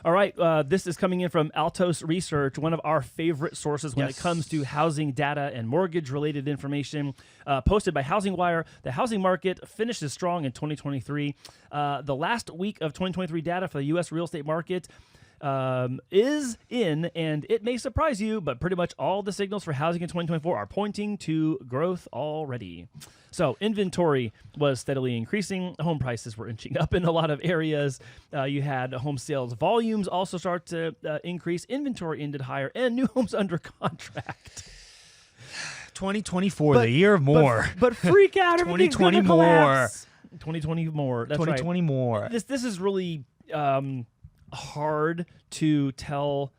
All right, this is coming in from Altos Research, one of our favorite sources when it comes to housing data and mortgage-related information. Posted by HOUSINGWIRE, the housing market finishes strong in 2023. The last week of 2023 data for the U.S. real estate market is in, and it may surprise you, but pretty much all the signals for housing in 2024 are pointing to growth already. So inventory was steadily increasing. Home prices were inching up in a lot of areas. You had home sales volumes also start to increase. Inventory ended higher, and new homes under contract. 2024, the year of more. But freak out, 2020 more. 2020 more. That's 2020 right. more. This is really hard to tell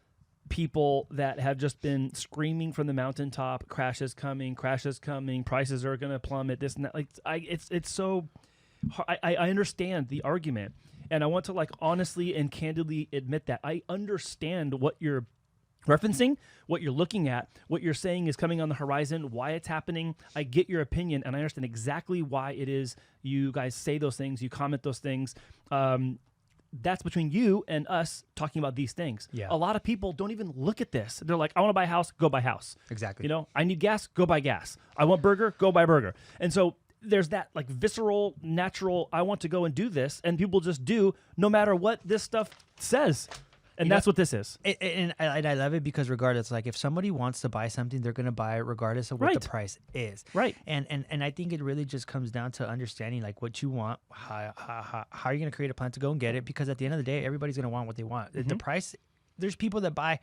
people that have just been screaming from the mountaintop, crash is coming, prices are going to plummet, this and that. Like, it's so hard. I understand the argument, and I want to like honestly and candidly admit that I understand what you're referencing, what you're looking at, what you're saying is coming on the horizon, why it's happening. I get your opinion, and I understand exactly why it is you guys say those things, you comment those things. That's between you and us talking about these things. Yeah. A lot of people don't even look at this. They're like, I want to buy a house, go buy a house. Exactly. You know, I need gas, go buy gas. I want burger, go buy burger. And so there's that like visceral, natural, I want to go and do this. And people just do no matter what this stuff says. And that's what this is. And I love it because regardless, like if somebody wants to buy something, they're going to buy it regardless of what the price is. Right. And I think it really just comes down to understanding like what you want, how are you going to create a plan to go and get it? Because at the end of the day, everybody's going to want what they want. Mm-hmm. The price, there's people that buy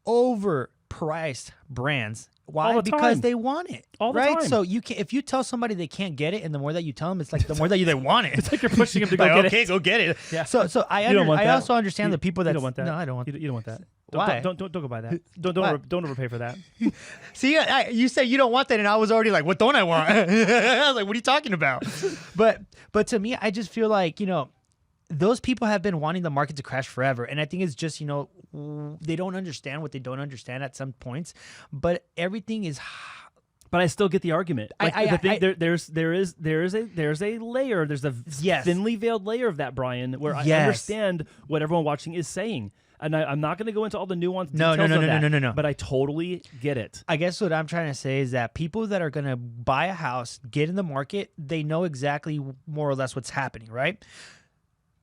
overpriced brands. Why? Because they want it. All the time. So you can, if you tell somebody they can't get it, and the more that you tell them, it's like the more that they want it. It's like you're pushing them to go like, get okay, it. go get it. Yeah. So I also understand the people that you don't want that. No, I don't want. You don't want that. Why? Don't go buy that. Don't overpay for that. See, you say you don't want that, and I was already like, what don't I want? I was like, what are you talking about? But to me, I just feel like, you know, those people have been wanting the market to crash forever. And I think it's just, you know, they don't understand what they don't understand at some points. But everything is... But I still get the argument. Like, there's a layer. There's a thinly veiled layer of that, Brian, where I understand what everyone watching is saying. And I'm not going to go into all the nuanced details of that. No. But I totally get it. I guess what I'm trying to say is that people that are going to buy a house, get in the market, they know exactly more or less what's happening, right?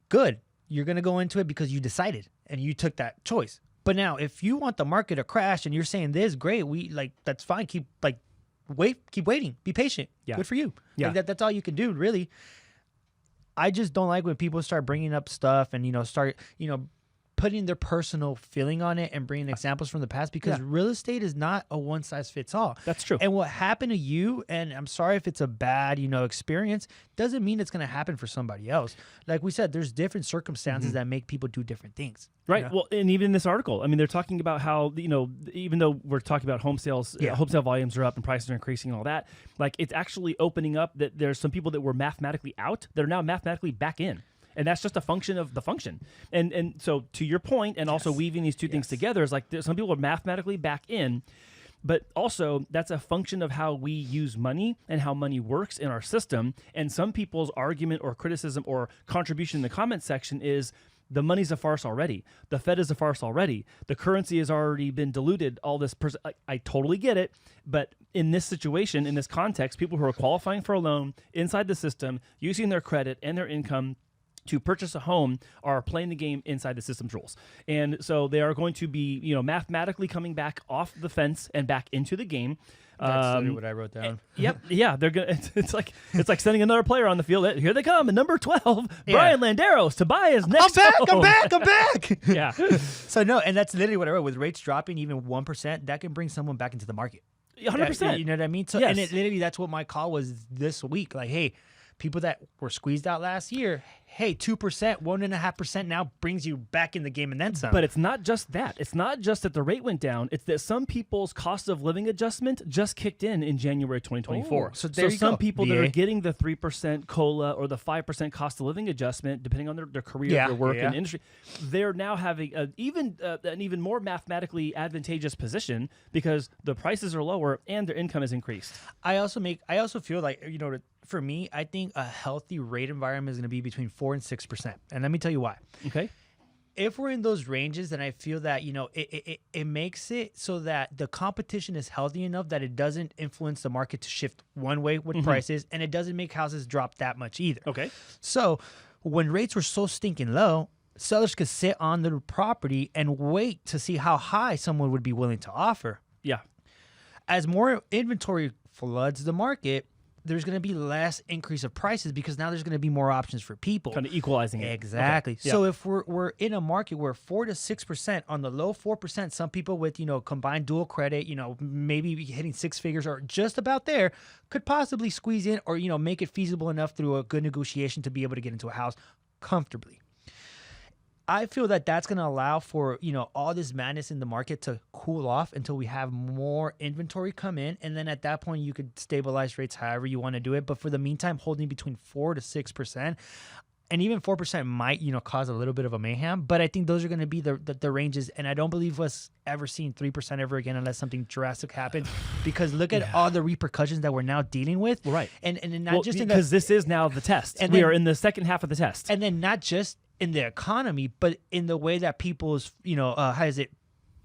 Good. You're going to go into it because you decided and you took that choice. But now if you want the market to crash and you're saying this, great, that's fine. Keep waiting. Be patient. Yeah. Good for you. Yeah. Like that's all you can do, really. I just don't like when people start bringing up stuff and, you know, putting their personal feeling on it and bringing examples from the past, because real estate is not a one size fits all. That's true. And what happened to you, and I'm sorry if it's a bad, you know, experience, doesn't mean it's going to happen for somebody else. Like we said, there's different circumstances that make people do different things. Right. You know? Well, and even in this article, I mean, they're talking about how, you know, even though we're talking about home sales, home sale volumes are up and prices are increasing and all that, like it's actually opening up that there's some people that were mathematically out that are now mathematically back in. And that's just a function of the function. And so to your point, and also weaving these two things together, is like some people are mathematically back in, but also that's a function of how we use money and how money works in our system. And some people's argument or criticism or contribution in the comment section is the money's a farce already. The Fed is a farce already. The currency has already been diluted. All this, I totally get it. But in this situation, in this context, people who are qualifying for a loan inside the system, using their credit and their income to purchase a home, are playing the game inside the system's rules. And so they are going to be, you know, mathematically coming back off the fence and back into the game. That's literally what I wrote down. Yeah, they're gonna. It's like sending another player on the field. Here they come, and number 12, Brian Landeros to buy his next. I'm back. Yeah. So no, and that's literally what I wrote. With rates dropping even 1%, that can bring someone back into the market. 100%. You know what I mean? So and it literally, that's what my call was this week. Like, hey, people that were squeezed out last year, hey, 2%, 1.5% now brings you back in the game and then some. But it's not just that. It's not just that the rate went down. It's that some people's cost of living adjustment just kicked in January 2024. So some people that are getting the 3% COLA or the 5% cost of living adjustment, depending on their career, their work, and industry, they're now having an even more mathematically advantageous position because the prices are lower and their income is increased. I also feel like, you know, for me, I think a healthy rate environment is going to be between 4% and 6%. And let me tell you why. Okay. if we're in those ranges, then I feel that, it makes it so that the competition is healthy enough that it doesn't influence the market to shift one way with prices, and it doesn't make houses drop that much either. Okay. So when rates were so stinking low, sellers could sit on the property and wait to see how high someone would be willing to offer. Yeah. As more inventory floods the market, there's going to be less increase of prices because now there's going to be more options for people. Kind of equalizing it. Exactly. Okay. So if we're in a market where 4 to 6% on the low 4%, some people with, combined dual credit, maybe hitting six figures or just about there could possibly squeeze in or, make it feasible enough through a good negotiation to be able to get into a house comfortably. I feel that that's going to allow for, all this madness in the market to cool off until we have more inventory come in. And then at that point, you could stabilize rates however you want to do it. But for the meantime, holding between 4 to 6%, and even 4% might, cause a little bit of a mayhem. But I think those are going to be the ranges. And I don't believe us ever seeing 3% ever again unless something drastic happens. Because look at all the repercussions that we're now dealing with. Right. And not just because this is now the test. And we are in the second half of the test. And then not just in the economy, but in the way that people's,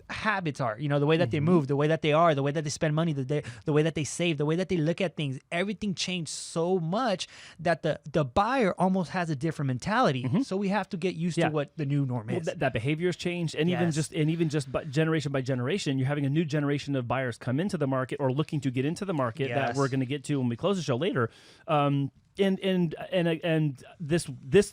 habits are, the way that they move, the way that they are, the way that they spend money, the way that they save, the way that they look at things. Everything changed so much that the buyer almost has a different mentality. So we have to get used to what the new norm is. That behavior has changed, and even just generation by generation, you're having a new generation of buyers come into the market or looking to get into the market that we're going to get to when we close the show later. And this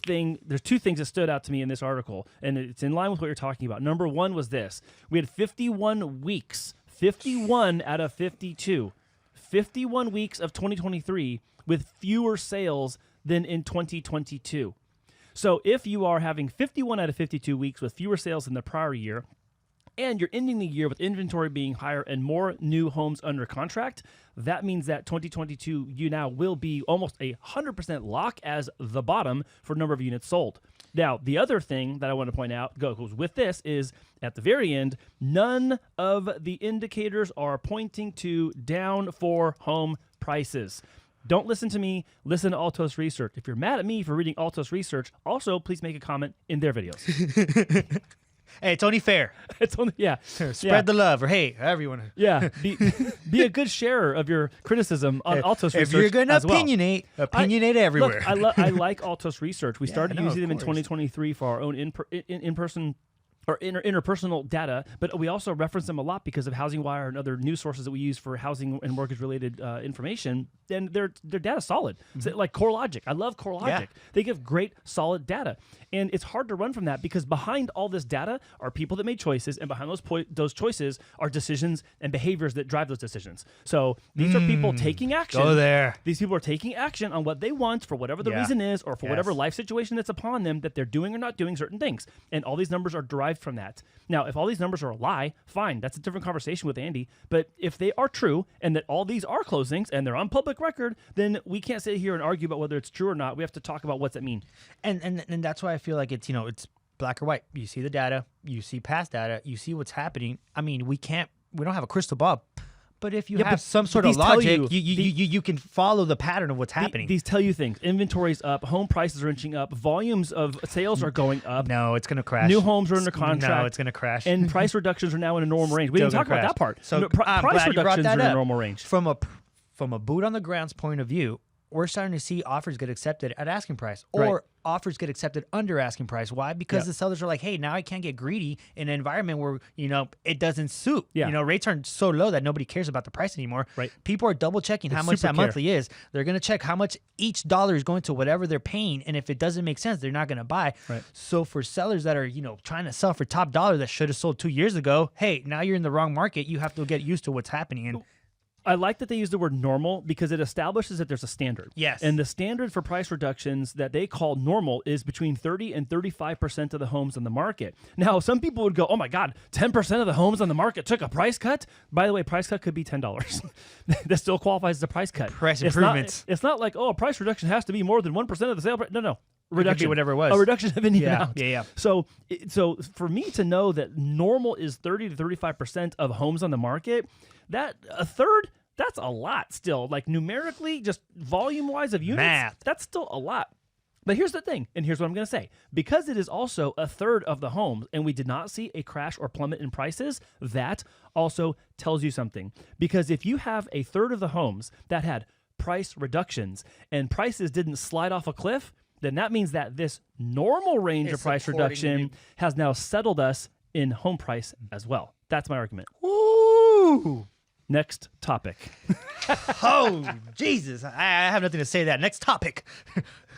thing, there's two things that stood out to me in this article, and it's in line with what you're talking about. Number one was this: we had 51 weeks, 51 out of 52, 51 weeks of 2023 with fewer sales than in 2022. So if you are having 51 out of 52 weeks with fewer sales than the prior year, and you're ending the year with inventory being higher and more new homes under contract, that means that 2022, you now will be almost 100% lock as the bottom for number of units sold. Now, the other thing that I want to point out goes with this is at the very end, none of the indicators are pointing to down for home prices. Don't listen to me. Listen to Altos Research. If you're mad at me for reading Altos Research, also please make a comment in their videos. Hey, it's only fair. It's only Spread the love, or hey, however you want to. Yeah, be a good sharer of your criticism on Altos Research. If you're going to opinionate everywhere. Look, I like Altos Research. We started using them in 2023 for our own in-person or interpersonal data, but we also reference them a lot because of HousingWire and other news sources that we use for housing and mortgage-related information. And their data's solid. So, like CoreLogic. I love CoreLogic. Yeah. They give great, solid data. And it's hard to run from that because behind all this data are people that made choices, and behind those choices are decisions and behaviors that drive those decisions. So these are people taking action. Go there. These people are taking action on what they want for whatever the reason is, or for whatever life situation that's upon them, that they're doing or not doing certain things. And all these numbers are derived from that. Now, if all these numbers are a lie, fine. That's a different conversation with Andy. But if they are true and that all these are closings and they're on public record, then we can't sit here and argue about whether it's true or not. We have to talk about what's that mean. And that's why I feel like it's black or white. You see the data, you see past data, you see what's happening. I mean, we don't have a crystal ball. But if you have some sort of logic, you can follow the pattern of what's happening. These tell you things. Inventory's up. Home prices are inching up. Volumes of sales are going up. No, it's going to crash. New homes are under contract. No, it's going to crash. And price reductions are now in a normal range. We didn't talk about that part. So price reductions are in a normal range. From a boot on the ground's point of view, we're starting to see offers get accepted at asking price, or offers get accepted under asking price. Why? Because the sellers are like, hey, now I can't get greedy in an environment where, it doesn't suit. Rates aren't so low that nobody cares about the price anymore. Right. People are double checking how much that monthly is. They're going to check how much each dollar is going to whatever they're paying. And if it doesn't make sense, they're not going to buy. Right. So for sellers that are, trying to sell for top dollar that should have sold 2 years ago, hey, now you're in the wrong market. You have to get used to what's happening. And I like that they use the word normal because it establishes that there's a standard. Yes. And the standard for price reductions that they call normal is between 30 and 35% of the homes on the market. Now, some people would go, oh my God, 10% of the homes on the market took a price cut? By the way, price cut could be $10. That still qualifies as a price cut. Price improvements. It's not like, a price reduction has to be more than 1% of the sale price. No. Reduction, whatever it was. A reduction of any amount. Yeah. So for me to know that normal is 30 to 35% of homes on the market, that a third, that's a lot still. Like numerically, just volume-wise of units, Math. that's still a lot. But here's the thing, and here's what I'm going to say. Because it is also a third of the homes, and we did not see a crash or plummet in prices, that also tells you something. Because if you have a third of the homes that had price reductions and prices didn't slide off a cliff, then that means that this normal range of price reduction has now settled us in home price as well. That's my argument. Ooh. Next topic. Oh, Jesus. I have nothing to say to that. Next topic.